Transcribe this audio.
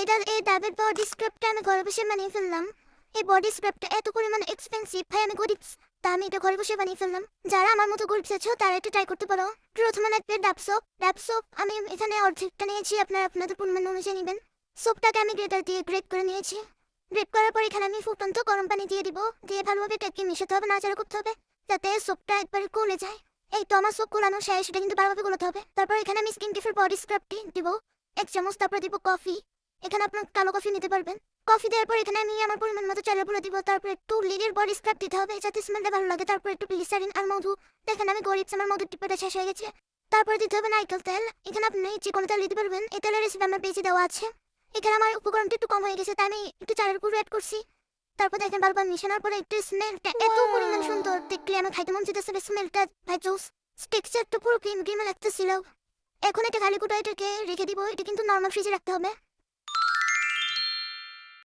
এই ডাবের বডি স্ক্রাবটা আমি ঘরে বসে বানিয়ে ফেললাম। এই বডি স্ক্রাবটা এত পরিমাণে এক্সপেন্সিভ, ভাই আমি গরিব, তা আমি এটা ঘরে বসে বানিয়ে ফেললাম। যারা আমার মতো গরিব আছো তারা এটা ট্রাই করতে পারো। প্রথমে লাগবে ডাব সোপ আমি এখানে অর্ধেকটা নিয়েছি, আপনাদের পরিমাণ অনুযায়ী নেবেন। সোপটাকে আমি গ্রেটার দিয়ে গ্রেট করে নিয়েছি। গ্রেট করার পর এখানে আমি ফুটন্ত গরম পানি দিয়ে দিব, দিয়ে ভালোভাবে এটাকে মিশাতে হবে, নাড়াচাড়া করতে হবে যাতে সোপটা একবারে গলে যায়। এই তো আমার সোপ গোলানো শেষ, সেটা কিন্তু ভালোভাবে গোলাতে হবে। তারপর এখানে আমি স্কিন টিফের বডি স্ক্রাবটি দিব 1 চামচ, তারপর দিব কফি। এখানে আপনার কালো কফি নিতে পারবেন। কফি দেওয়ার পর এখানে আমি আমার পরিমাণ মতো চালের গুঁড়ো দিব, তারপর একটু লিলির বডি স্ক্রাব দিতে হবে যাতে স্মেলটা ভালো লাগে। তারপর একটু গ্লিসারিন আর মধু। দেখেন আমি গরিব, আমার মধুর টিপাটা শেষ হয়ে গেছে। তারপর দিতে হবে নারকেল তেল। এখানে আপনি যে কোনো তেল দিতে পারবেন, এই তেলের রেসিপি আমার পেজে দেওয়া আছে। এখানে আমার উপকরণটা একটু কম হয়ে গেছে তাই আমি একটু চালের গুঁড়ো অ্যাড করছি। তারপর দেখেন বারবার মিশানোর পরে একটু স্মেলটা এত পরিমাণ সুন্দর, দেখলে আমার খাইতে মন চাইতেছে। স্মেলটা ভাই জোস, টেক্সচারটা পুরো ক্রিম ক্রিমে লাগতেছিল। এখন এটা খালি কুটো এটাকে রেখে দিব, এটা কিন্তু নর্মাল ফ্রিজে রাখতে হবে।